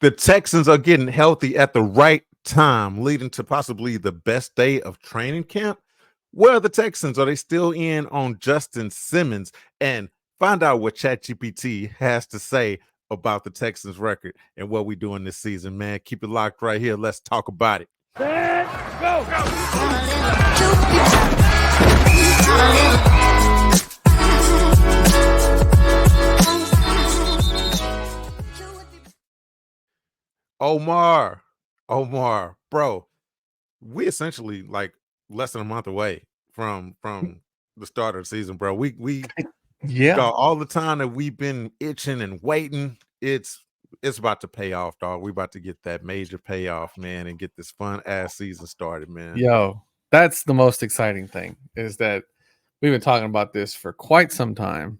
The Texans are getting healthy at the right time, leading to possibly the best day of training camp. Where are the Texans? Are they still in on Justin Simmons? And find out what Chat GPT has to say about the Texans record and what we're doing this season, man. Keep it locked right here. Let's talk about it. Go. Omar, bro, we essentially like less than a month away from the start of the season, bro. We got all the time that we've been itching and waiting. It's about to pay off, dog. We about to get that major payoff, man, and get this fun ass season started, man. Yo, that's the most exciting thing is that we've been talking about this for quite some time,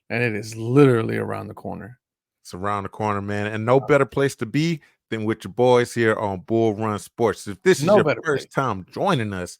and it is literally around the corner. It's around the corner, man, and no better place to be than with your boys here on Bull Run Sports. If this is your first time joining us,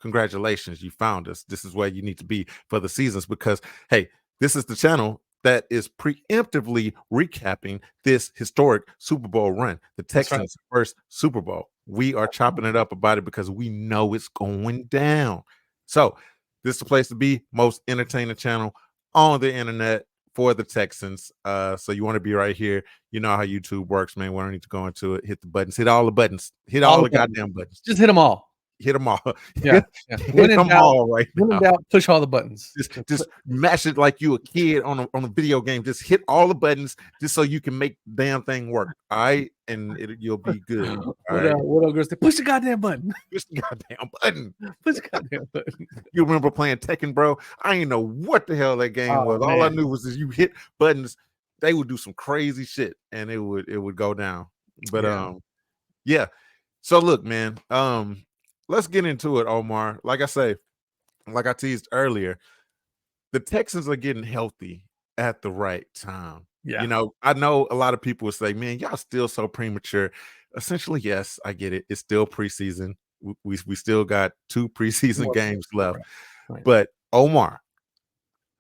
congratulations, you found us. This is where you need to be for the seasons because, hey, this is the channel that is preemptively recapping this historic Super Bowl run, the Texans' first Super Bowl. We are chopping it up about it because we know it's going down. So this is the place to be, most entertaining channel on the internet for the Texans. So you want to be right here. You know how YouTube works, man. We don't need to go into it. Hit the buttons. Hit all the buttons. Hit all the goddamn buttons. Just hit them all. Hit them all. Yeah. Hit them all right now. When in doubt, push all the buttons. Just mash it like you a kid on a video game. Just hit all the buttons just so you can make the damn thing work. All right, and you'll be good. What girls say? Push the goddamn button. Push the goddamn button. Push the goddamn button. You remember playing Tekken, bro? I didn't know what the hell that game was. Man. All I knew was that you hit buttons, they would do some crazy shit, and it would go down. But yeah. So look, man. Let's get into it, Omar. Like I teased earlier, the Texans are getting healthy at the right time. Yeah. You know, I know a lot of people will say, man, y'all still so premature. Essentially, yes, I get it. It's still preseason. We still got 2 preseason games left. Right. But Omar,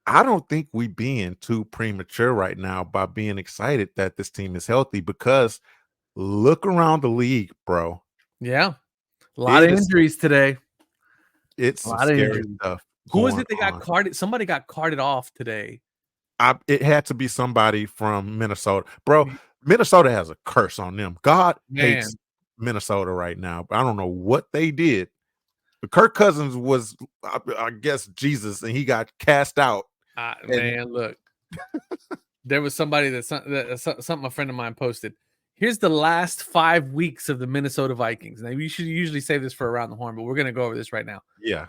I don't think we being too premature right now by being excited that this team is healthy because look around the league, bro. Yeah. A lot of injuries today. It's a lot of scary stuff. Who was it that got carted? Somebody got carted off today. It had to be somebody from Minnesota. Bro, Minnesota has a curse on them. God hates Minnesota right now. But I don't know what they did. But Kirk Cousins was, I guess, Jesus, and he got cast out. Man, look. There was somebody that something a friend of mine posted. Here's the last 5 weeks of the Minnesota Vikings. Now, we should usually save this for Around the Horn, but we're going to go over this right now. Yeah.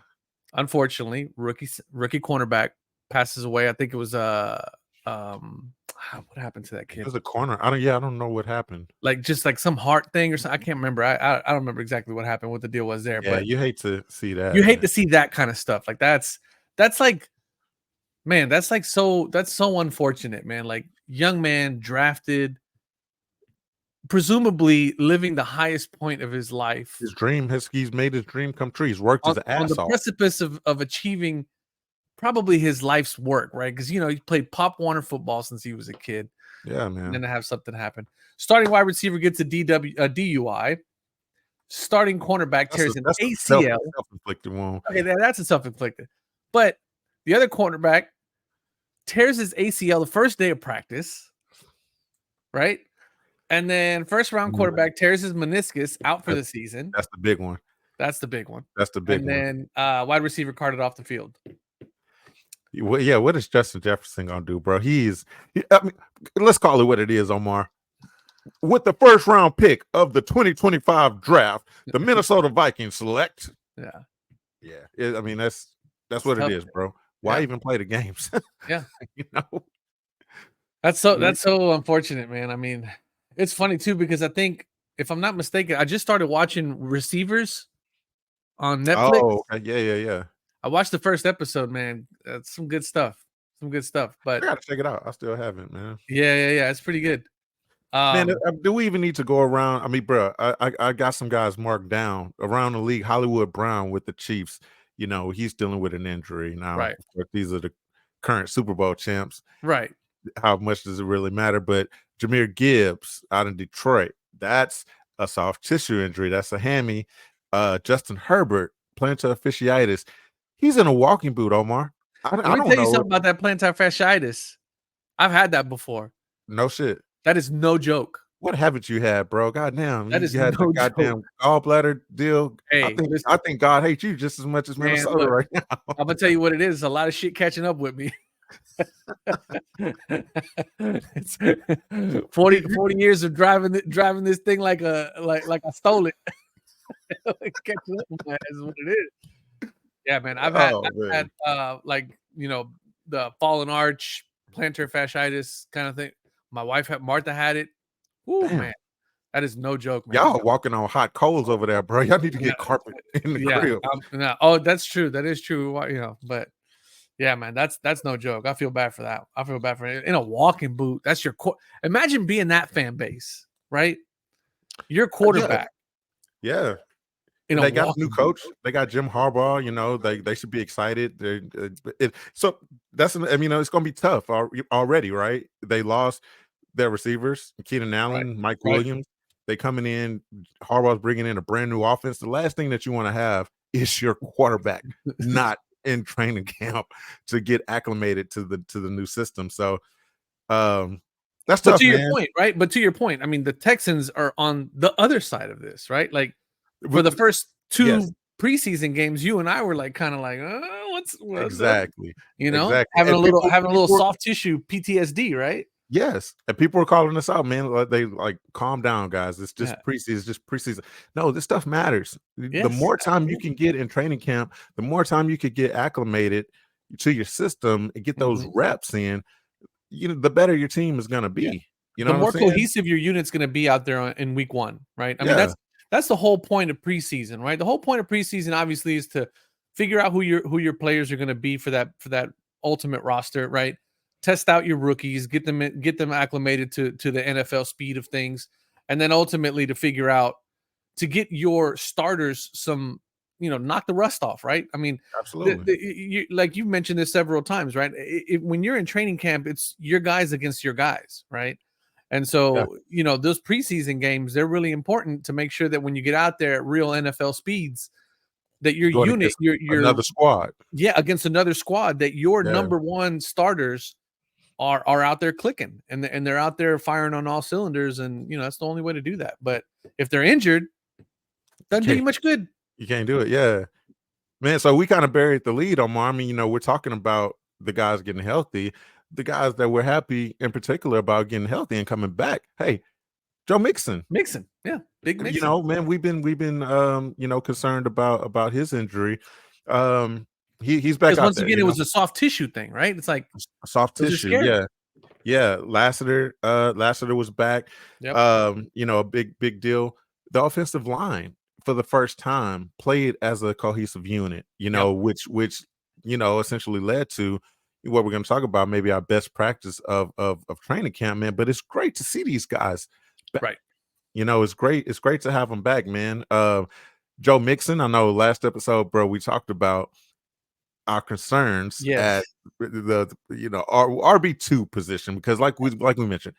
Unfortunately, rookie cornerback passes away. I think it was what happened to that kid? It was a corner. I don't know what happened. Like just like some heart thing or something. I can't remember. I don't remember exactly what happened, what the deal was there. Yeah, but you hate to see that. You hate to see that kind of stuff. Like that's like, man, that's so unfortunate, man. Like young man drafted, presumably living the highest point of his life. His dream, he's made his dream come true. He's worked his ass on the precipice of achieving probably his life's work, right? Because he played Pop Warner football since he was a kid. Yeah, man. And then to have something happen. Starting wide receiver gets a DUI. Starting cornerback tears an ACL. Self-inflicted wound. Okay, that's a self-inflicted. But the other cornerback tears his ACL the first day of practice, right? And then first round quarterback tears his meniscus out for the season. That's the big one. That's the big one. And then wide receiver carted off the field. Yeah, what is Justin Jefferson gonna do, bro? Let's call it what it is, Omar. With the first round pick of the 2025 draft, the Minnesota Vikings select. Yeah. That's what it is, bro. Why even play the games? Yeah. That's so unfortunate, man. I mean, it's funny too because I think, if I'm not mistaken, I just started watching Receivers on Netflix. Oh, okay. Yeah. I watched the first episode, man. That's some good stuff. But I gotta check it out. I still haven't, man. Yeah. It's pretty good. Man, do we even need to go around? I mean, bro, I got some guys marked down around the league. Hollywood Brown with the Chiefs. He's dealing with an injury now. Right. These are the current Super Bowl champs. Right. How much does it really matter? But Jahmyr Gibbs out in Detroit. That's a soft tissue injury. That's a hammy. Justin Herbert, plantar fasciitis. He's in a walking boot, Omar. I Let me don't tell you know. something about that plantar fasciitis. I've had that before. No shit. That is no joke. What haven't you had, bro? Goddamn. That is You had no the goddamn joke. gallbladder deal. Hey, I think God hates you just as much as Minnesota look, right now. I'm gonna tell you what it is. A lot of shit catching up with me. It's 40 years of driving this thing like I stole it. Catching up with my ass is what it is. Yeah, man. I've had like, you know, the fallen arch, plantar fasciitis kind of thing. My wife Martha had it. Ooh, man. That is no joke, man. Y'all walking on hot coals over there, bro. Y'all need to get carpet in the crib. Oh, that's true. That is true. You know, but yeah, man, that's no joke. I feel bad for that. I feel bad for it. In a walking boot. That's your imagine being that fan base, right? Your quarterback. Yeah. They got a new coach. They got Jim Harbaugh. You know, they should be excited. So that's, I mean, it's going to be tough already, right? They lost their receivers, Keenan Allen, Mike Williams. They coming in. Harbaugh's bringing in a brand new offense. The last thing that you want to have is your quarterback not in training camp to get acclimated to the new system. So that's tough. To your point, right? But to your point, I mean, the Texans are on the other side of this, right? Like for the first two preseason games, you and I were like kind of like, what's exactly, you know, having a little soft tissue PTSD, right? Yes, and people are calling us out, man. They like, calm down, guys. It's just preseason. It's just preseason. No, this stuff matters. Yes, the more time you can get in training camp, the more time you could get acclimated to your system and get those reps in. You know, the better your team is going to be. Yeah. You know, the more cohesive your unit's going to be out there in week one, right? I mean, that's the whole point of preseason, right? The whole point of preseason, obviously, is to figure out who your players are going to be for that ultimate roster, right? Test out your rookies, get them acclimated to the NFL speed of things, and then ultimately to figure out to get your starters some, you know, knock the rust off, right? I mean, absolutely. Like you mentioned this several times, right? When you're in training camp, it's your guys against your guys, right? And so, you know, those preseason games, they're really important to make sure that when you get out there at real NFL speeds, that your unit, your another squad, against another squad, that your number one starters are out there clicking and they're out there firing on all cylinders, and you know that's the only way to do that. But if they're injured, doesn't do you much good. You can't do it, man. So we kind of buried the lead on. I mean, you know, we're talking about the guys getting healthy, the guys that we're happy in particular about getting healthy and coming back. Hey, Joe Mixon, yeah, big Mixon. You know, man, we've been you know, concerned about his injury. He's back out once there. Again, it was a soft tissue thing, right? It's like a soft tissue, yeah. Lassiter was back. Yep. You know, a big deal. The offensive line for the first time played as a cohesive unit. You know, which you know essentially led to what we're going to talk about, maybe our best practice of training camp, man. But it's great to see these guys back. Right. You know, it's great to have them back, man. Joe Mixon, I know last episode, bro, we talked about our concerns at the you know RB2 position, because like we mentioned,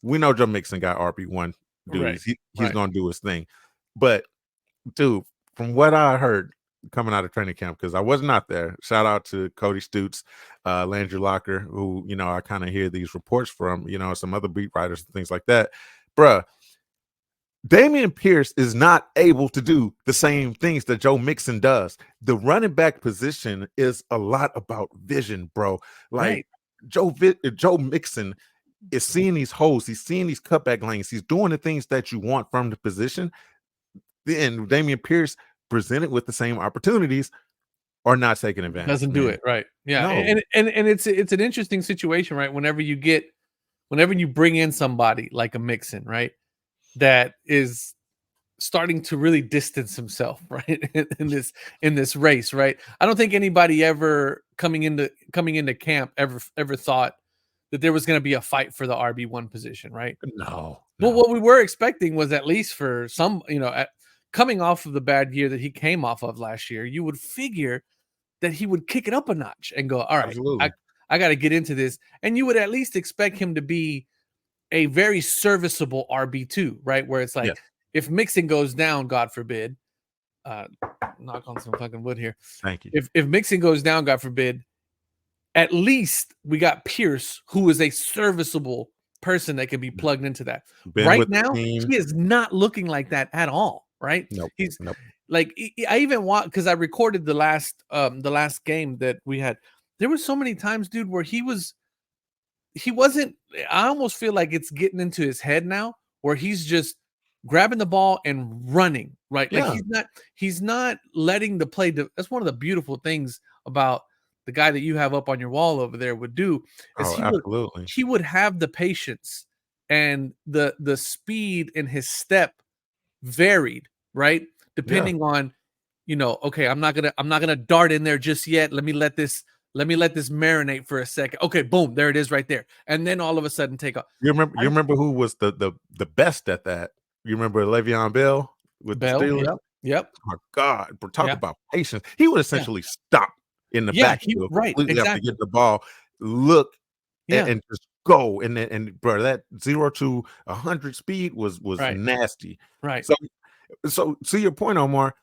we know Joe Mixon got RB1 duties. He's gonna do his thing. But dude, from what I heard coming out of training camp, because I was not there, shout out to Cody Stutes, Landry Locker, who, you know, I kind of hear these reports from, you know, some other beat writers and things like that. Bruh, Dameon Pierce is not able to do the same things that Joe Mixon does. The running back position is a lot about vision, bro. Like Joe Mixon is seeing these holes. He's seeing these cutback lanes. He's doing the things that you want from the position. Then Dameon Pierce, presented with the same opportunities, are not taking advantage. Doesn't do it, right? Yeah, no. and it's an interesting situation, right? Whenever you bring in somebody like a Mixon, right, that is starting to really distance himself, right, in this race, right? I don't think anybody ever coming into camp ever thought that there was going to be a fight for the RB1 position, right? No. Well, what we were expecting was, at least for some, you know, coming off of the bad year that he came off of last year, you would figure that he would kick it up a notch and go, all right, I got to get into this. And you would at least expect him to be a very serviceable RB2, right? Where it's like, if Mixon goes down, God forbid, knock on some fucking wood here. Thank you. If Mixon goes down, God forbid, at least we got Pierce, who is a serviceable person that can be plugged into that. Right now, he is not looking like that at all, right? Nope. He's like, I even want, because I recorded the last game that we had. There were so many times, dude, where he wasn't, I almost feel like it's getting into his head now, where he's just grabbing the ball and running, right? Like he's not letting the play. That's one of the beautiful things about the guy that you have up on your wall over there would do, is he would have the patience and the speed in his step varied, right? Depending on, okay, I'm not gonna dart in there just yet. Let me let this marinate for a second. Okay, boom, there it is right there. And then all of a sudden take off. You remember who was the best at that? You remember Le'Veon Bell with the Steelers? Yep. Oh my God, bro, talk about patience. He would essentially stop in the backfield, completely have to get the ball, look, and just go. And bro, that 0 to 100 speed was nasty. Right. So to your point, Omar,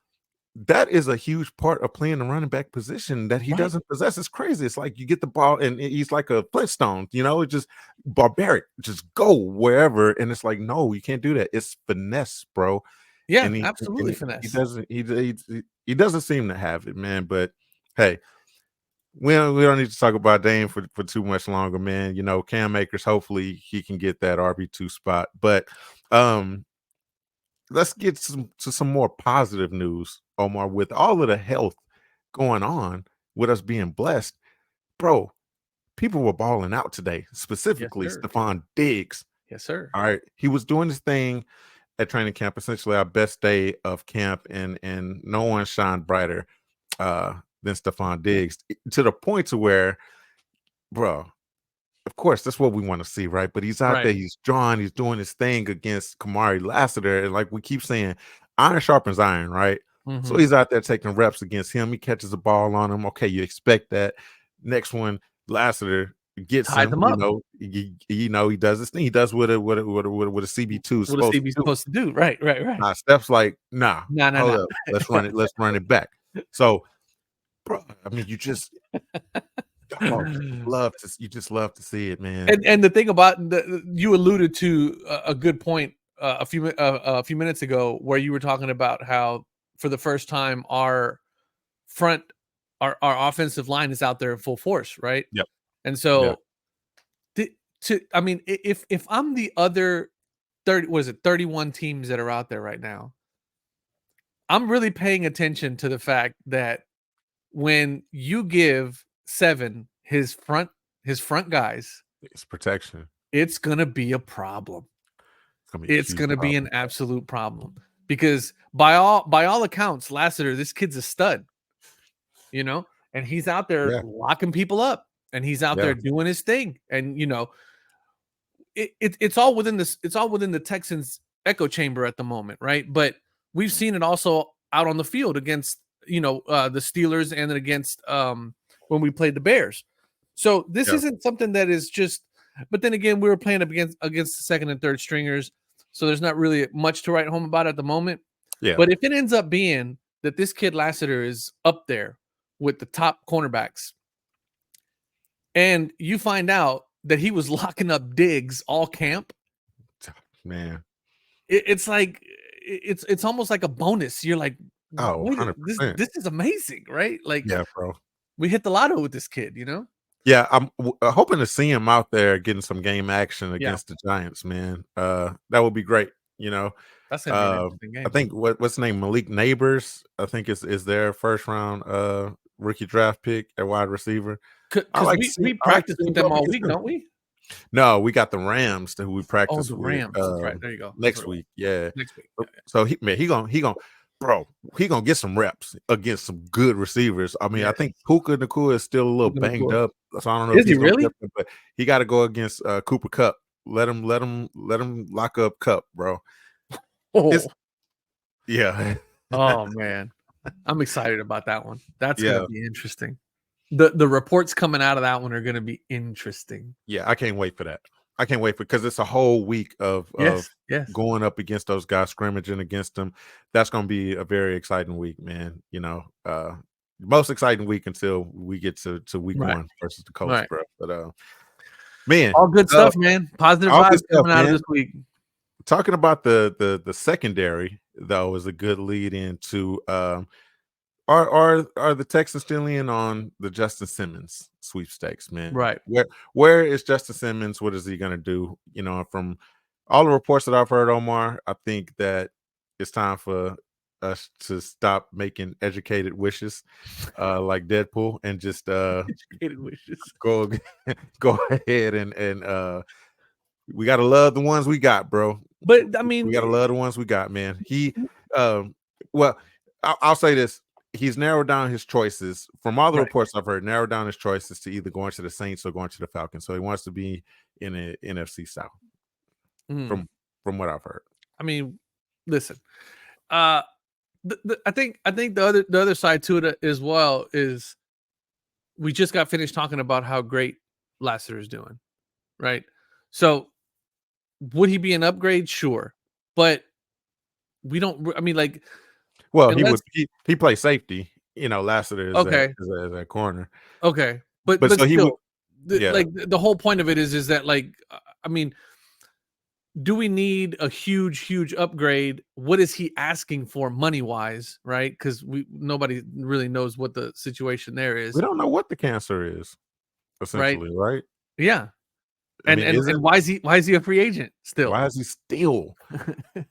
that is a huge part of playing the running back position that he doesn't possess. It's crazy. It's like you get the ball and he's like a Flintstone, it's just barbaric. Just go wherever. And it's like, no, you can't do that. It's finesse, bro. Yeah, absolutely finesse. He doesn't seem to have it, man. But hey, we don't need to talk about Dame for too much longer, man. Cam Akers, hopefully he can get that RB2 spot. But let's get to some more positive news, Omar. With all of the health going on, with us being blessed, bro, people were balling out today, specifically Stefan Diggs. Yes, sir. All right. He was doing his thing at training camp, essentially our best day of camp, and no one shined brighter than Stefan Diggs, to the point to where, bro, of course, that's what we want to see, right? But he's out there, he's drawing, he's doing his thing against Kamari Lassiter, and like we keep saying, iron sharpens iron, right? Mm-hmm. So he's out there taking reps against him. He catches the ball on him. Okay, you expect that. Next one, Lassiter gets him up. He does this thing. He does what a CB2 is supposed to do. Right. Nah, Steph's like, nah. Hold up. Let's run it back. So, bro, I mean, you just love to see it, man. And the thing about you alluded to a good point a few minutes ago, where you were talking about how for the first time our offensive line is out there in full force, right? Yep. And so, if I'm the other 31 teams that are out there right now, I'm really paying attention to the fact that when you give Seven his front guys, it's protection, it's gonna be a problem. It's gonna be an absolute problem, because by all accounts, Lassiter, this kid's a stud, and he's out there locking people up, and he's out there doing his thing, and it's all within this. It's all within the Texans' echo chamber at the moment, right? But we've seen it also out on the field against the Steelers, and then against when we played the Bears. So this isn't something that is just. But then again, we were playing up against the second and third stringers, so there's not really much to write home about at the moment. Yeah. But if it ends up being that this kid Lassiter is up there with the top cornerbacks, and you find out that he was locking up Diggs all camp, man, it's like it's almost like a bonus. You're like, oh, 100%. This is amazing, right? Like, yeah, bro, we hit the lotto with this kid, Yeah, I'm hoping to see him out there getting some game action against the Giants, man. That would be great. That's gonna be an interesting game. I think what's the name? Malik Neighbors, I think is their first round rookie draft pick at wide receiver. Because we practice with them all week, don't we? No, we got the Rams who we practice with. Rams. That's right. There you go. Next week, yeah. Next week. So he gonna get some reps against some good receivers. I mean, I think Puka Nacua is still a little banged up, so I don't know. Is he really? But he got to go against Cooper Kupp. Let him lock up Kupp, bro. Yeah. Oh man, I'm excited about that one. That's gonna be interesting. The reports coming out of that one are gonna be interesting. Yeah, I can't wait for that. I can't wait because it's a whole week of yes. going up against those guys, scrimmaging against them. That's going to be a very exciting week, man. Most exciting week until we get to week Right. 1 versus the Colts, Right. bro. But man, all good stuff, man. Positive all good vibes stuff, coming out of man. this week. Talking about the secondary though is a good lead into are the Texans still in on the Justin Simmons sweepstakes, man? Right. Where is Justin Simmons? What is he gonna do? From all the reports that I've heard, Omar, I think that it's time for us to stop making educated wishes like Deadpool and just Educated wishes. go ahead and we gotta love the ones we got, bro. But I mean, we gotta love the ones we got, man. Well, I'll say this: he's narrowed down his choices from all the reports I've heard. Narrowed down his choices to either going to the Saints or going to the Falcons. So he wants to be in the NFC South. From what I've heard. I mean, listen, I think the other side to it as well is we just got finished talking about how great Lassiter is doing, right? So would he be an upgrade? Sure, but we don't. I mean, like, well, he plays safety. Lassiter is okay as a corner. Okay, but so still, he would. Like the whole point of it is that, like, I mean, do we need a huge upgrade? What is he asking for money wise, right? Because nobody really knows what the situation there is. We don't know what the cancer is, essentially, right? Yeah. I mean, and why is he a free agent still? Why is he still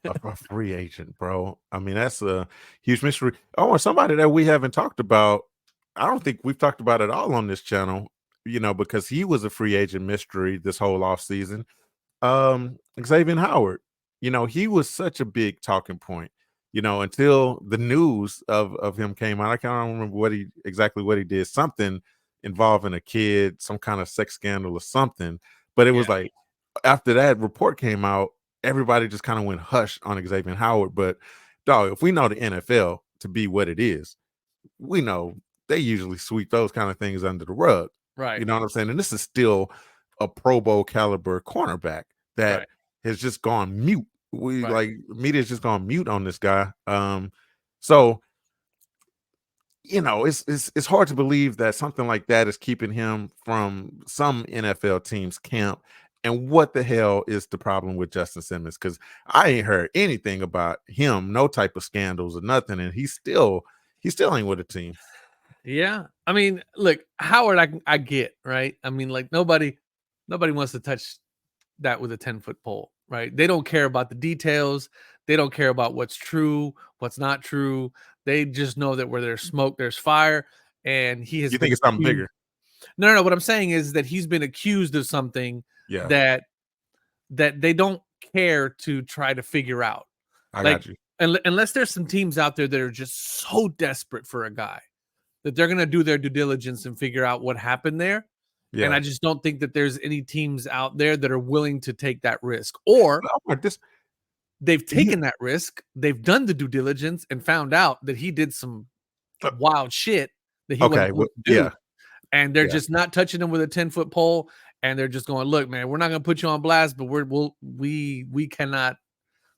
a free agent, bro? I mean, that's a huge mystery. Oh, somebody that we haven't talked about. I don't think we've talked about it all on this channel, because he was a free agent mystery this whole offseason. Xavier Howard, he was such a big talking point, until the news of him came out. I can't remember exactly what he did, something involving a kid, some kind of sex scandal or something. But it was like after that report came out, everybody just kind of went hush on Xavier Howard. But dog, if we know the NFL to be what it is, we know they usually sweep those kind of things under the rug. Right. You know what I'm saying? And this is still a Pro Bowl caliber cornerback that has just gone mute. Media's just gone mute on this guy. So it's hard to believe that something like that is keeping him from some NFL team's camp. And what the hell is the problem with Justin Simmons? Because I ain't heard anything about him, no type of scandals or nothing, and he still ain't with the team. Yeah, I mean, look, Howard, I get, right. I mean, like, nobody wants to touch that with a 10-foot pole, right? They don't care about the details. They don't care about what's true, what's not true. They just know that where there's smoke, there's fire. And he has. You think it's something bigger? No. What I'm saying is that he's been accused of something that they don't care to try to figure out. I got you. Unless there's some teams out there that are just so desperate for a guy that they're going to do their due diligence and figure out what happened there. Yeah. And I just don't think that there's any teams out there that are willing to take that risk, or they've taken that risk. They've done the due diligence and found out that he did some wild shit that he wasn't supposed to do. Yeah. And they're just not touching him with a 10-foot pole. And they're just going, look, man, we're not going to put you on blast, but we cannot.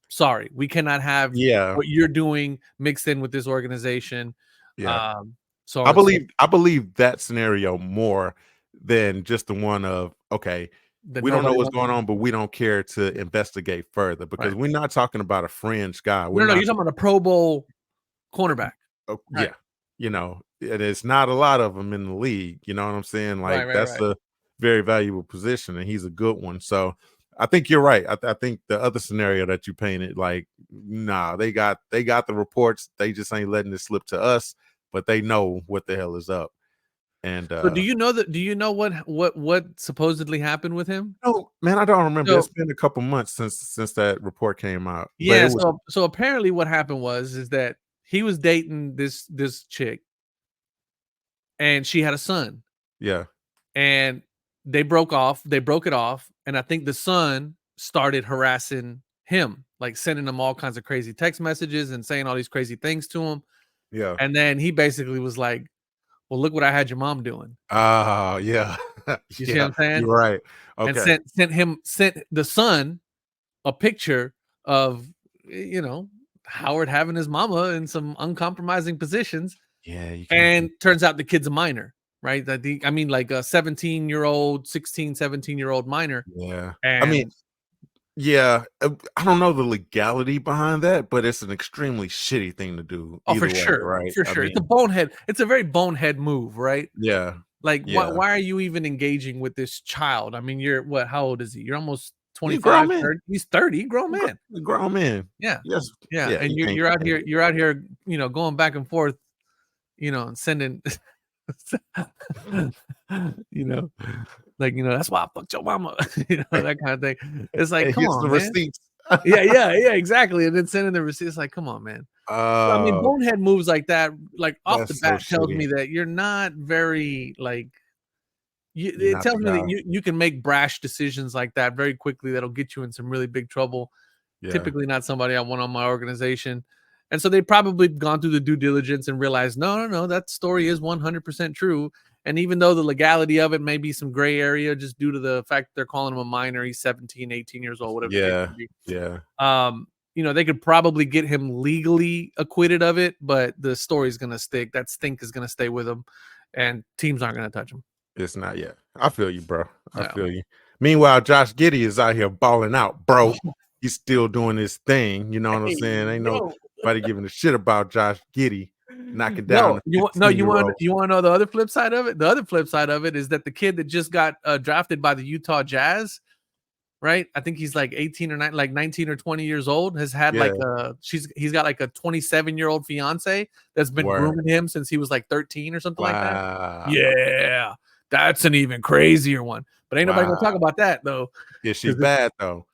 Sorry, we cannot have what you're doing mixed in with this organization. Yeah. So I believe that scenario more than just the one of, okay, we don't know what's going on, but we don't care to investigate further, because we're not talking about a fringe guy. No, you're talking about a Pro Bowl cornerback. Yeah. And it's not a lot of them in the league. You know what I'm saying? Like, that's a very valuable position, and he's a good one. So I think you're right. I think the other scenario that you painted, like, nah, they got the reports. They just ain't letting it slip to us, but they know what the hell is up. And so do you know what supposedly happened with him? No, man, I don't remember. It's been a couple months since that report came out. Yeah, so apparently what happened is that he was dating this chick, and she had a son. Yeah. And they broke it off, and I think the son started harassing him, like sending him all kinds of crazy text messages and saying all these crazy things to him. Yeah. And then he basically was like, well, look what I had your mom doing. Oh, yeah. You see what I'm saying? You're right. Okay. And sent the son a picture of, Howard having his mama in some uncompromising positions. Yeah. And turns out the kid's a minor, right? Like a 17-year-old, 16, 17-year-old minor. Yeah. And yeah, I don't know the legality behind that, but it's an extremely shitty thing to do. Oh, Either for way, sure. right? For sure. It's a bonehead. It's a very bonehead move, right? Yeah. Like, yeah. why are you even engaging with this child? I mean, you're what? How old is he? You're almost 25, 30. He's 30, grown man. Grown man. Yeah. Yes. Yeah. And you're out here, going back and forth, and sending, that's why I fucked your mama, that kind of thing. It's like, come on, the man. Receipts. yeah, exactly. And then sending the receipts, like, come on, man. I mean, bonehead moves like that, like off the bat, tells me that you're not very it tells me that you can make brash decisions like that very quickly. That'll get you in some really big trouble. Yeah. Typically, not somebody I want on my organization. And so they probably gone through the due diligence and realized, no, that story is 100% true. And even though the legality of it may be some gray area just due to the fact that they're calling him a minor, he's 17, 18 years old, whatever. Yeah. They could probably get him legally acquitted of it, but the story's going to stick. That stink is going to stay with him, and teams aren't going to touch him. It's not yet. I feel you, bro. I feel you. Meanwhile, Josh Giddy is out here balling out, bro. He's still doing his thing. You know what I'm saying? Ain't nobody giving a shit about Josh Giddy knocking down. You want to know the other flip side of it? The other flip side of it is that the kid that just got drafted by the Utah Jazz, right? I think he's like 18 or 19 or 20 years old, has had he's got like a 27-year-old fiance that's been grooming him since he was like 13 or something like that. Yeah. That's an even crazier one. But ain't nobody gonna talk about that though. Yeah, she's bad though.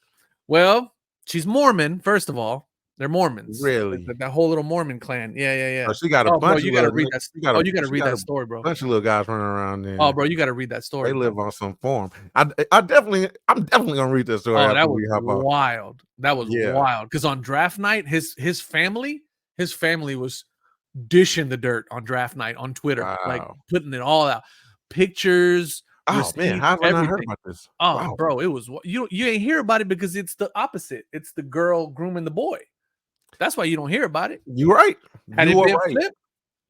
Well, she's Mormon, first of all. They're Mormons. Really? That whole little Mormon clan. Yeah. Oh, she got a bunch. You gotta read that. You gotta read that story, bro. Bunch of little guys running around there. Oh, bro, you gotta read that story. They live on some farm. I'm definitely gonna read that story. Oh, that was wild. That was wild. Because on draft night, his family was dishing the dirt on draft night on Twitter, like putting it all out. Pictures. Oh man, how have I not heard about this? Oh, bro, it was you ain't hear about it because it's the opposite. It's the girl grooming the boy. That's why you don't hear about it. You're right. Had it been flipped?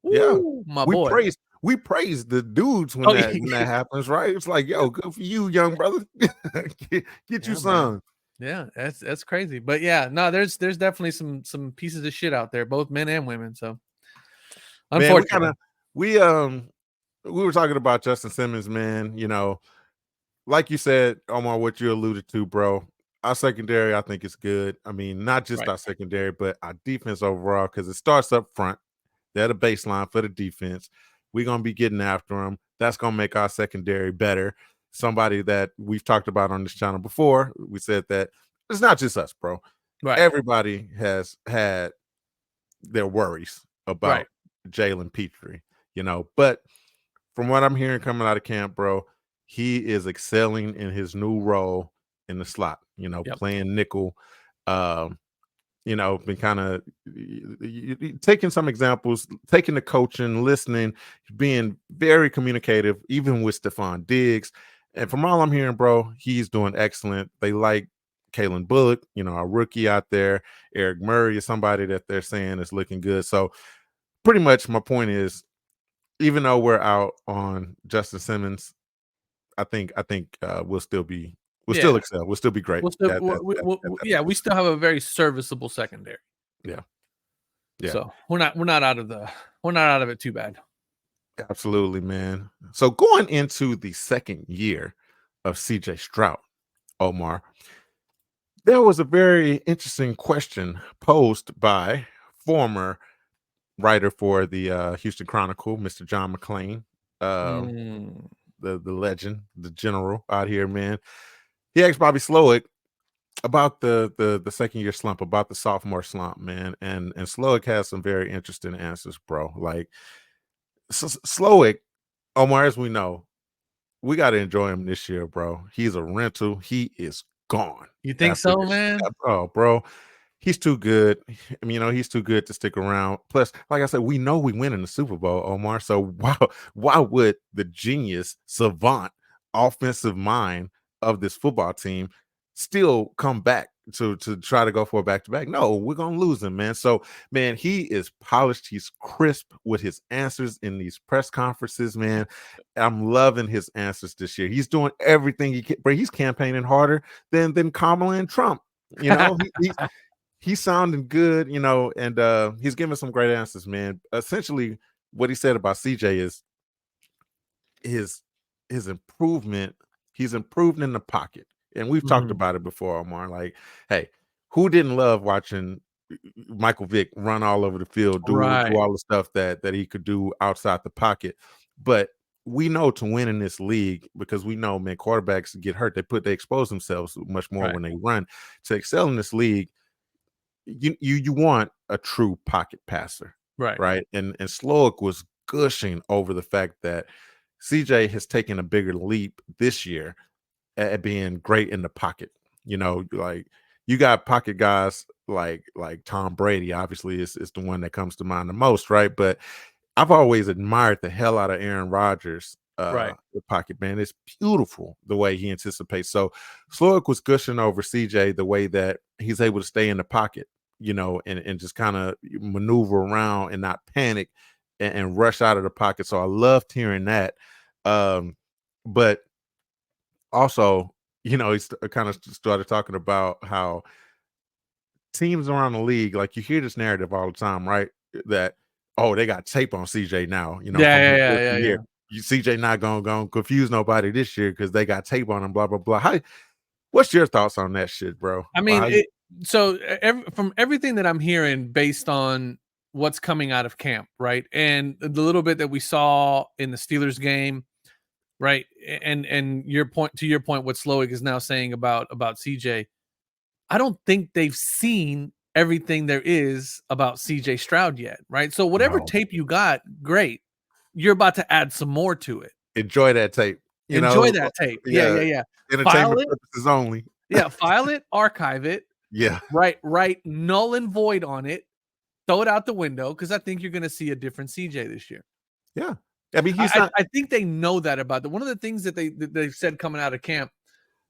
Ooh, my boy. We praise the dudes when that happens, right? It's like, yo, good for you, young brother. get you some. Yeah, that's crazy. But yeah, no, there's definitely some pieces of shit out there, both men and women. So unfortunately, man, we were talking about Justin Simmons, man. Like you said, Omar, what you alluded to, bro. Our secondary, I think, is good. I mean, not just our secondary, but our defense overall, because it starts up front. They're the baseline for the defense. We're going to be getting after them. That's going to make our secondary better. Somebody that we've talked about on this channel before, we said that it's not just us, bro. Right. Everybody has had their worries about Jalen Petrie, but from what I'm hearing coming out of camp, bro, he is excelling in his new role in the slot, playing nickel, been kind of taking some examples, taking the coaching, listening, being very communicative, even with Stefan Diggs. And from all I'm hearing, bro, he's doing excellent. They like Kalen Bullock, our rookie out there. Eric Murray is somebody that they're saying is looking good. So pretty much my point is, even though we're out on Justin Simmons, I think we'll still still excel. We'll still be great. We still have a very serviceable secondary. Yeah. So we're not out of it too bad. Absolutely, man. So going into the second year of CJ Stroud, Omar, there was a very interesting question posed by former writer for the Houston Chronicle, Mr. John McClain, the legend, the general out here, man. He asked Bobby Slowik about the second year slump, about the sophomore slump, man. And Slowick has some very interesting answers, bro. Like Slowick, Omar, as we know, we got to enjoy him this year, bro. He's a rental. He is gone. You think so, man? Oh, bro. he's too good. I mean, he's too good to stick around. Plus, like I said, we know we win in the Super Bowl, Omar. So why would the genius, savant, offensive mind of this football team still come back to try to go for a back-to-back? No, we're gonna lose him, man. So, man, he is polished. He's crisp with his answers in these press conferences, man. I'm loving his answers this year. He's doing everything he can, but he's campaigning harder than Kamala and Trump. He's sounding good, and he's giving some great answers, man. Essentially, what he said about CJ is his improvement. He's improved in the pocket, and we've talked about it before, Omar. Like, hey, who didn't love watching Michael Vick run all over the field, do all the stuff that he could do outside the pocket? But we know to win in this league, because we know, man, quarterbacks get hurt. They expose themselves much more when they run. To excel in this league, you want a true pocket passer, right? And Slowick was gushing over the fact that CJ has taken a bigger leap this year at being great in the pocket. Like, you got pocket guys like Tom Brady, obviously is the one that comes to mind the most, right? But I've always admired the hell out of Aaron Rodgers. The pocket, man, it's beautiful the way he anticipates. So Slowick was gushing over CJ the way that he's able to stay in the pocket, and just kind of maneuver around and not panic and rush out of the pocket. So I loved hearing that. But also, he kind of started talking about how teams around the league, like, you hear this narrative all the time, right? That, oh, they got tape on CJ now, from his year. CJ not gonna confuse nobody this year because they got tape on him, blah, blah, blah. What's your thoughts on that shit, bro? I mean, from everything that I'm hearing based on what's coming out of camp, right? And the little bit that we saw in the Steelers game, right? And your point, what Slowick is now saying about CJ, I don't think they've seen everything there is about CJ Stroud yet, right? So whatever tape you got, great. You're about to add some more to it. Enjoy that tape. Enjoy that tape. Yeah. Entertainment purposes only. Yeah, file it, archive it. Yeah. Write null and void on it. Throw it out the window, because I think you're going to see a different CJ this year. Yeah. I mean, I think they know that about it. One of the things that they've said coming out of camp,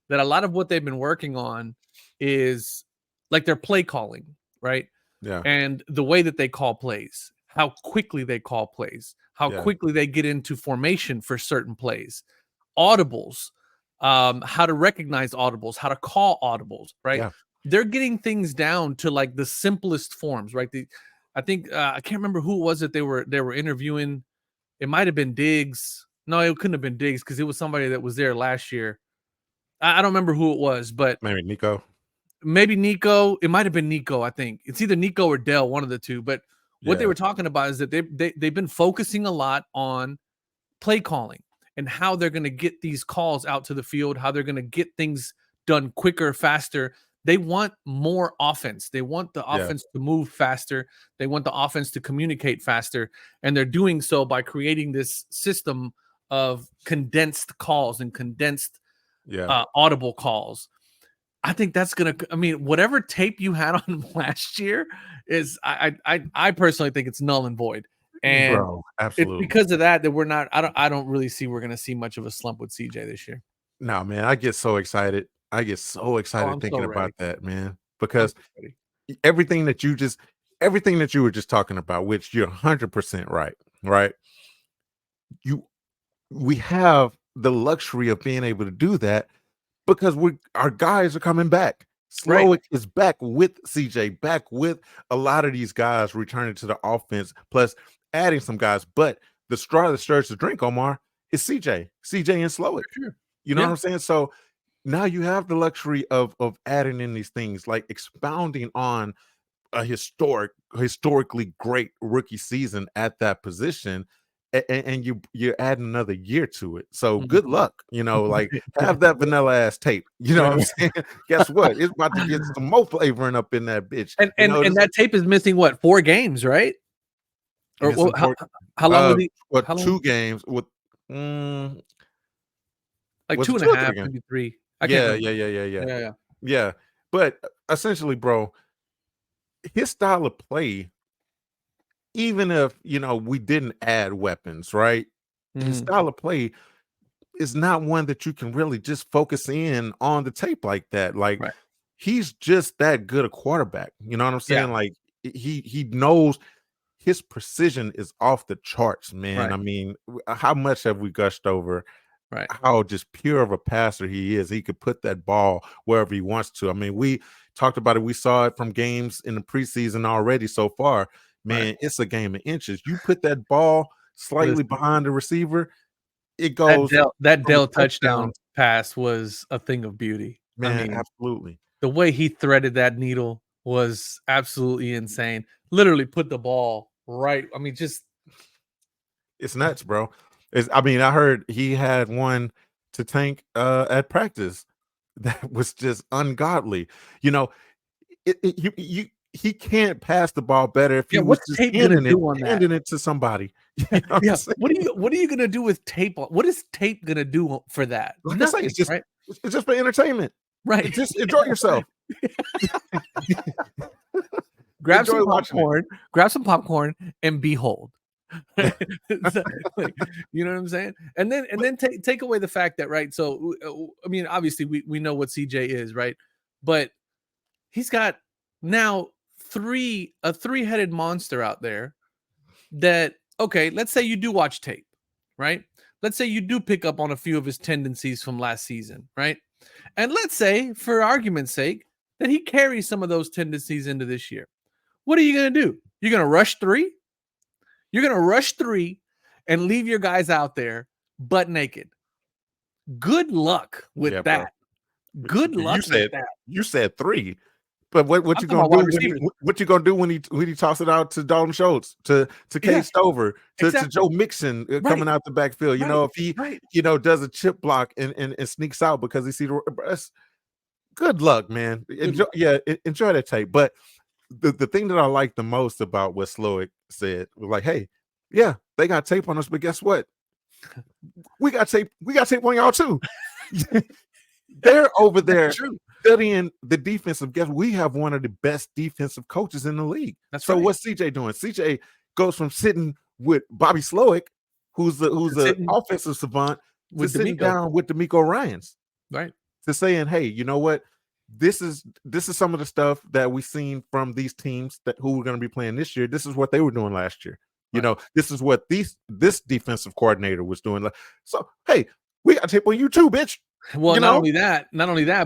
that a lot of what they've been working on is like their play calling, right? Yeah. And the way that they call plays, how quickly they call plays, how quickly they get into formation for certain plays, audibles, how to recognize audibles, how to call audibles, right? Yeah. They're getting things down to like the simplest forms, right? I think I can't remember who it was that they were interviewing. It might have been Diggs. No, it couldn't have been Diggs, because it was somebody that was there last year. I don't remember who it was, but maybe Nico. It might have been Nico. I think it's either Nico or Dell, one of the two. But what they were talking about is that they've been focusing a lot on play calling and how they're going to get these calls out to the field, how they're going to get things done quicker, faster. They want more offense. They want the offense to move faster. They want the offense to communicate faster. And they're doing so by creating this system of condensed calls and condensed audible calls. I think that's going to, whatever tape you had on him last year is, I personally think it's null and void. And bro, absolutely. It's because of that we're not, I don't really see we're going to see much of a slump with CJ this year. No, man, I get so excited. Thinking about that, man, because everything that you were just talking about, which you're 100% right? We have the luxury of being able to do that because our guys are coming back. Slowick is back with CJ, back with a lot of these guys returning to the offense, plus adding some guys. But the straw that stirs the drink, Omar, is CJ and Slowick. Sure. You know what I'm saying? So now you have the luxury of adding in these things, like expounding on a historically great rookie season at that position, and you're adding another year to it. So good luck, like, have that vanilla ass tape. You know what I'm saying? Guess what? It's about to get some more flavoring up in that bitch. And that tape is missing 4 games, right? Or how long was he? 2 games with like 2.5, maybe 3. Yeah. But essentially, bro, his style of play, even if we didn't add weapons, right? His style of play is not one that you can really just focus in on the tape like that. Like Right. he's just that good a quarterback. You know what I'm saying? Yeah. Like he knows his precision is off the charts, man. Right. I mean, how much have we gushed over Right. how just pure of a passer he is? He could put that ball wherever he wants to. I mean, we talked about it. We saw it from games in the preseason already so far. Man, it's a game of inches. You put that ball slightly behind the receiver, it goes that from a Dell touchdown pass was a thing of beauty. Man, I mean, absolutely. the way he threaded that needle was absolutely insane. Literally put the ball right. I mean, just it's nuts, bro. I heard he had one to Tank at practice that was just ungodly. You know, he can't pass the ball better if he was what's just tape gonna do on that? handing it to somebody. You know what are you gonna do with tape? What is tape gonna do for that? Like Nothing, I say, right? It's just for entertainment. Right. Just enjoy yourself. Grab some popcorn, and behold. You know what I'm saying? And then take away the fact that, right? So I mean, obviously we know what CJ is, right? But he's got now a three-headed monster out there that, okay, let's say you do watch tape, right? Let's say you do pick up on a few of his tendencies from last season, right? And let's say, for argument's sake, that he carries some of those tendencies into this year. What are you going to do? You're going to rush three? You're going to rush three and leave your guys out there butt naked. Good luck with that. Bro. Good luck with that. You said three. But what you gonna do? What you gonna do when he toss it out to Dalton Schultz, to Cade Stover, to Joe Mixon coming out the backfield? You know, if he does a chip block and sneaks out because he see good luck, man. Enjoy that tape. But the thing that I like the most about what Slowick said was like, hey, yeah, they got tape on us, but guess what? We got tape on y'all too. They're over there studying the defensive guess. We have one of the best defensive coaches in the league. What's CJ doing? CJ goes from sitting with Bobby Slowik, who's an offensive savant, to sitting down with DeMeco Ryans, right? To saying, hey, you know what? This is some of the stuff that we've seen from these teams who we're going to be playing this year. This is what they were doing last year. You know, this is what this defensive coordinator was doing. So, hey, we got tape on you too, bitch. Well, not only that,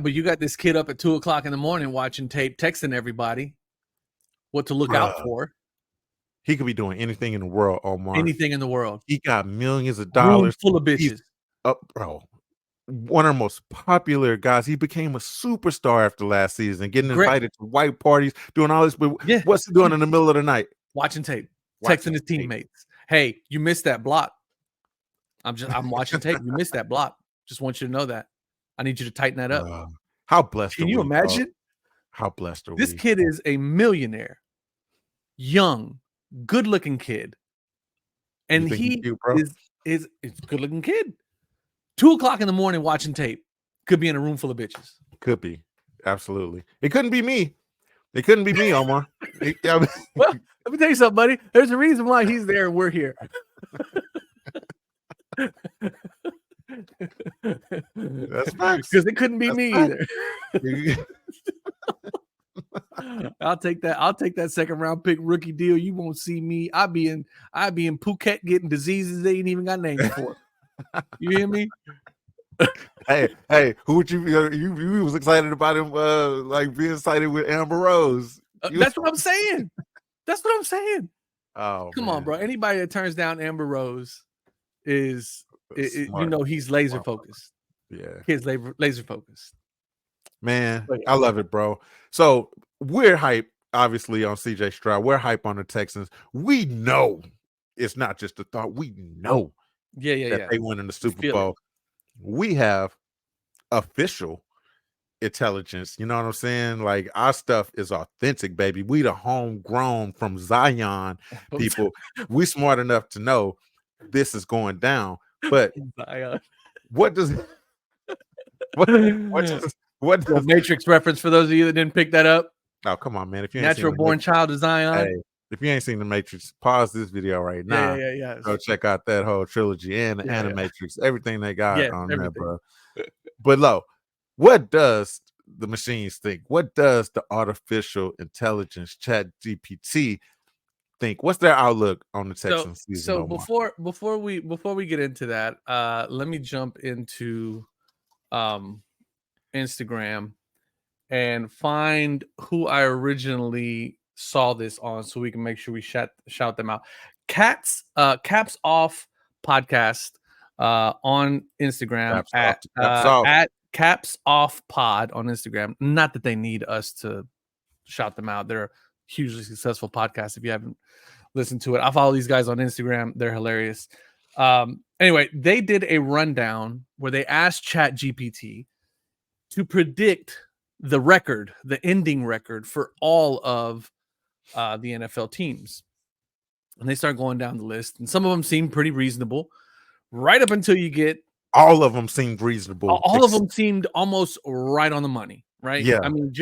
but you got this kid up at 2:00 in the morning watching tape, texting everybody what to look out for. He could be doing anything in the world, Omar. Anything in the world. He got millions of dollars. Room full of bitches. Bro. One of the most popular guys. He became a superstar after last season, getting invited to white parties, doing all this. But what's he doing in the middle of the night? Watching tape, texting his teammates. Hey, you missed that block. I'm watching tape. You missed that block. Just want you to know that. I need you to tighten that up. How blessed Can you imagine? Bro? How blessed are we? This kid is a millionaire, young, good-looking kid, and he is a good-looking kid. 2:00 in the morning watching tape. Could be in a room full of bitches. Could be. Absolutely. It couldn't be me. It couldn't be me, Omar. Well, let me tell you something, buddy. There's a reason why he's there and we're here. That's facts. Because it couldn't be me either. I'll take that second round pick rookie deal. You won't see me. I'll be in Phuket getting diseases they ain't even got names for. You hear me? Hey, who would you was excited about him like being excited with Amber Rose? That's what I'm saying. Oh, come on, bro. Anybody that turns down Amber Rose is he's laser focused. Yeah. He's laser focused. Man, I love it, bro. So we're hype, obviously, on CJ Stroud. We're hype on the Texans. We know it's not just a thought. We know that they win in the Super Bowl. We have official intelligence. You know what I'm saying? Like, our stuff is authentic, baby. We the homegrown from Zion people. We smart enough to know this is going down. But what does Matrix reference for those of you that didn't pick that up? Oh, come on, man. If you ain't Natural seen born child of Zion. hey, if you ain't seen The Matrix, pause this video right now. Yeah. Go check out that whole trilogy and the Animatrix, everything they got on everything. there, bro. But Lo, what does the machines think? What does the artificial intelligence Chat GPT think? What's their outlook on the Texans season? So before we get into that, let me jump into Instagram and find who I originally saw this on, so we can make sure we shout them out. Caps Off Podcast on Instagram at Caps Off Pod on Instagram. Not that they need us to shout them out. They're a hugely successful podcast. If you haven't listened to it, I follow these guys on Instagram. They're hilarious. Anyway, they did a rundown where they asked Chat GPT to predict the ending record for all of the NFL teams. And they start going down the list, and some of them seem pretty reasonable, right up until you get all of them seemed reasonable. All of them seemed almost right on the money, right? Yeah. I mean,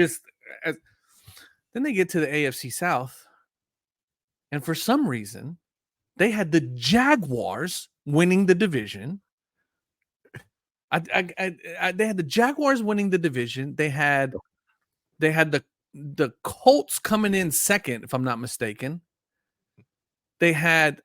then they get to the AFC South, and for some reason, they had the Jaguars winning the division. They had the Jaguars winning the division. They had the Colts coming in second, if I'm not mistaken. They had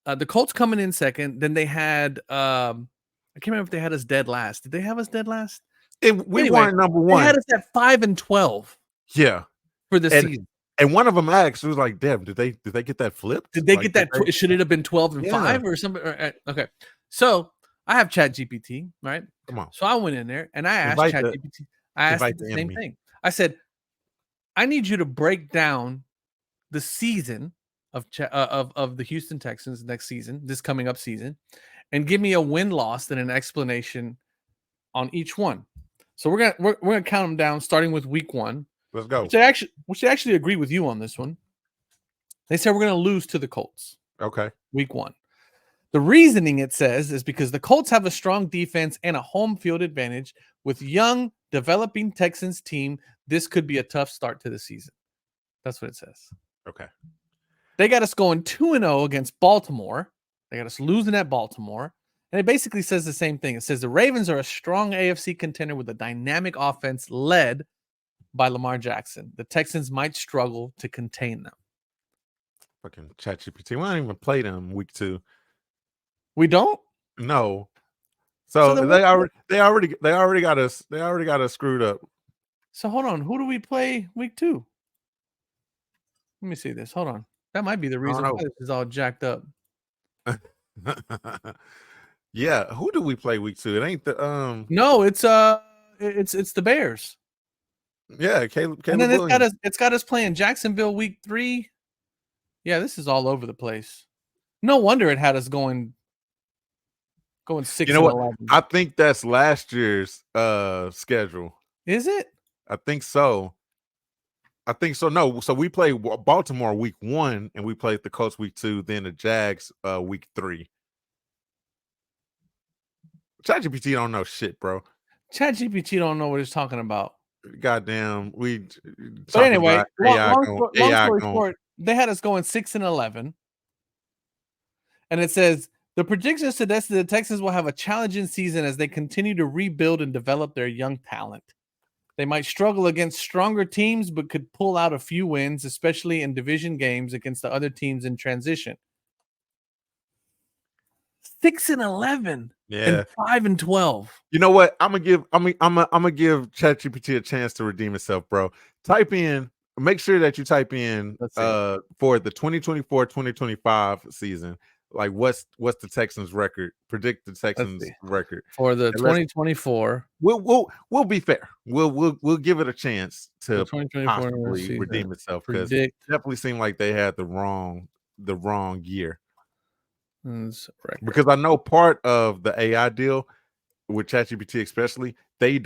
the Colts coming in second. Then they had I can't remember if they had us dead last. Did they have us dead last? We weren't number one. They had us at 5-12. Yeah, for the season. And one of them asked, it was like, "Damn, did they get that flipped? Did they get that? Should it have been 12-5 or something?" Okay, so I have Chat GPT, right? Come on. So I went in there and I asked Chat GPT. I asked the same thing. I said, "I need you to break down the season of the Houston Texans next season, this coming up season, and give me a win-loss and an explanation on each one." So we're gonna count them down, starting with week 1. Let's go. Which I actually agree with you on this one. They said we're going to lose to the Colts. Okay. Week 1. The reasoning, it says, is because the Colts have a strong defense and a home field advantage. With young, developing Texans team, this could be a tough start to the season. That's what it says. Okay. They got us going 2-0 against Baltimore. They got us losing at Baltimore. And it basically says the same thing. It says the Ravens are a strong AFC contender with a dynamic offense led by Lamar Jackson. The Texans might struggle to contain them. Fucking ChatGPT. We don't even play them week 2. We don't? No. So they already got us. They already got us screwed up. So hold on. Who do we play week 2? Let me see this. Hold on. That might be the reason why this is all jacked up. Yeah. Who do we play week 2? It ain't the No, it's the Bears. Yeah, Caleb and then it's got us playing Jacksonville week 3. Yeah, this is all over the place. No wonder it had us going 6. You know what? 11. I think that's last year's schedule. Is it? I think so. No, so we play Baltimore week 1, and we played the Colts week 2, then the Jags week 3. ChatGPT don't know shit, bro. ChatGPT don't know what it's talking about. Goddamn, but anyway, long story short, they had us going 6-11, and it says the predictions suggest that the Texans will have a challenging season as they continue to rebuild and develop their young talent. They might struggle against stronger teams, but could pull out a few wins, especially in division games against the other teams in transition. 6-11, yeah, and 5-12. You know what? I'm gonna give ChatGPT a chance to redeem itself, bro. Make sure that you type in for the 2024-2025 season. Like, what's the Texans record? Predict the Texans record for the 2024. We'll be fair. We'll give it a chance to possibly redeem itself, because it definitely seemed like they had the wrong year. Because I know part of the AI deal with ChatGPT, especially, they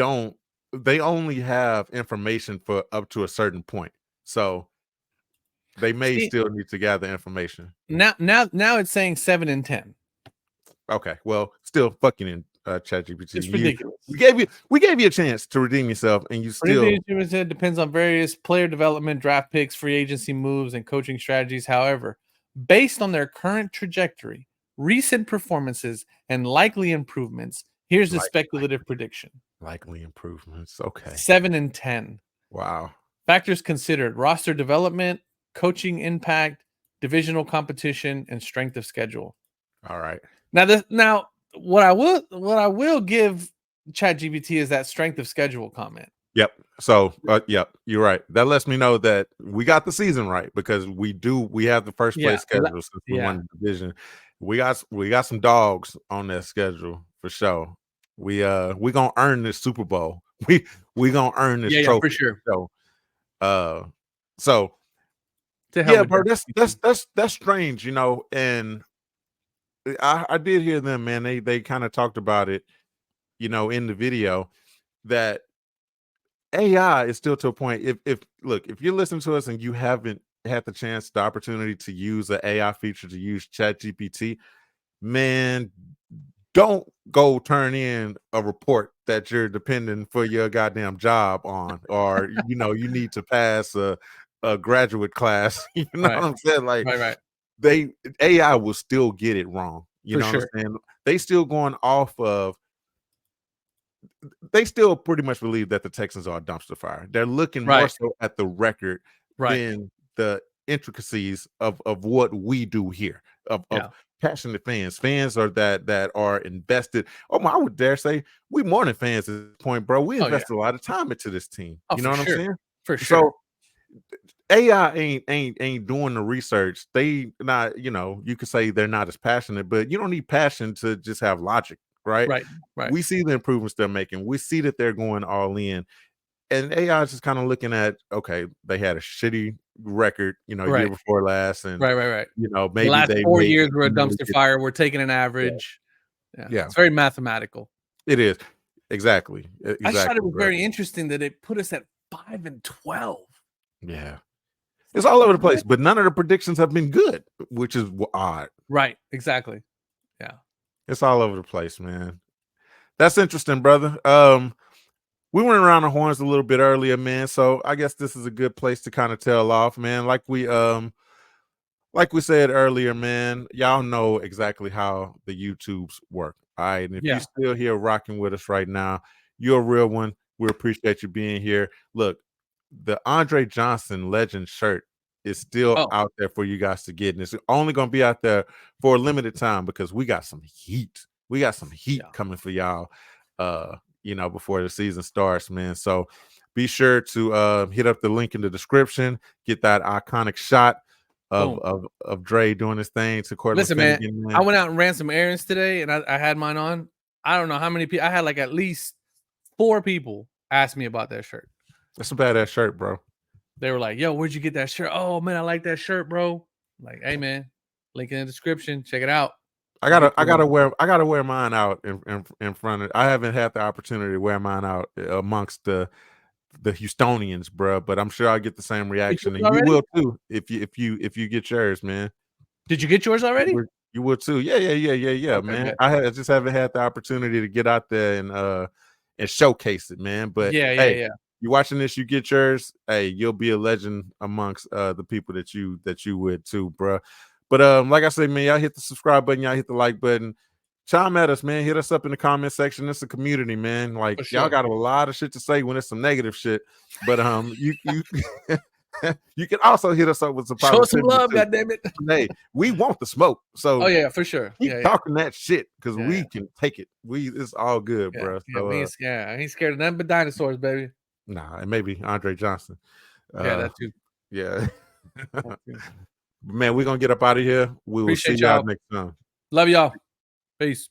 only have information for up to a certain point, so they may still need to gather information. Now it's saying 7-10. Okay, well, still fucking Chat GPT. It's ridiculous. We gave you a chance to redeem yourself, and you still. It depends on various player development, draft picks, free agency moves, and coaching strategies. However, based on their current trajectory, recent performances, and likely improvements, here's the speculative prediction. Likely improvements. Okay. 7 and 10. Wow. Factors considered: roster development, coaching impact, divisional competition, and strength of schedule. All right. Now, what I will give Chat GPT is that strength of schedule comment. Yep. So, yep, you're right. That lets me know that we got the season right because we have the first place schedule since we won the division. We got some dogs on that schedule for sure. We gonna earn this Super Bowl. We gonna earn this trophy for sure. So bro, that's strange, you know. And I did hear them, man. They kind of talked about it, you know, in the video that AI is still to a point. If you're listening to us and you haven't had the opportunity to use an AI feature, to use Chat GPT, man, don't go turn in a report that you're depending for your goddamn job on, or you know, you need to pass a graduate class. You know what I'm saying? Like, AI will still get it wrong. You know what I'm saying? They still going off of. They still pretty much believe that the Texans are a dumpster fire. They're looking more so at the record than the intricacies of what we do here, of passionate fans are that are invested. I would dare say we more than fans at this point, bro. We invest a lot of time into this team. You know what I'm saying? For sure. So AI ain't doing the research. They not, you know, you could say they're not as passionate, but you don't need passion to just have logic. Right. We see the improvements they're making. We see that they're going all in, and AI is just kind of looking at, okay, they had a shitty record, you know, year before last, and you know, maybe the last 4 years were a dumpster fire. We're taking an average. Yeah, it's very mathematical. It is exactly. I just thought it was very interesting that it put us at 5 and 12. Yeah, it's all over the place, but none of the predictions have been good, which is odd. Right. Exactly. Yeah. It's all over the place, man. That's interesting, brother. We went around the horns a little bit earlier, man. So I guess this is a good place to kind of tail off, man. Like we said earlier, man, y'all know exactly how the YouTubes work. All right. And if you're still here rocking with us right now, you're a real one. We appreciate you being here. Look, the Andre Johnson Legend shirt is still out there for you guys to get, and it's only going to be out there for a limited time because we got some heat. We got some heat coming for y'all, you know, before the season starts, man. So be sure to hit up the link in the description, get that iconic shot of Dre doing his thing to Cortland. Listen, Finnegan, man, I went out and ran some errands today, and I had mine on. I don't know how many people. I had like at least 4 people ask me about that shirt. That's a badass shirt, bro. They were like, yo, where'd you get that shirt? Oh, man, I like that shirt, bro. I'm like, hey, man, link in the description. Check it out. I gotta wear mine out in front of. I haven't had the opportunity to wear mine out amongst the Houstonians, bro. But I'm sure I'll get the same reaction, and you will too if you get yours, man. Did you get yours already? You will too. Yeah, okay, man. I just haven't had the opportunity to get out there and showcase it, man. But yeah. You watching this, you get yours. Hey, you'll be a legend amongst the people that you would too, bro. But like I said, man, y'all hit the subscribe button, y'all hit the like button. Chime at us, man. Hit us up in the comment section. It's a community, man. Like y'all got a lot of shit to say when it's some negative shit. But you you can also hit us up with some show some love, goddammit. Hey, we want the smoke. So for sure. Keep talking that shit because we can take it. It's all good, bro. So, I ain't scared of nothing but dinosaurs, baby. Nah, and maybe Andre Johnson. That too. Yeah. Man, we're gonna get up out of here. We will see y'all next time. Love y'all. Peace.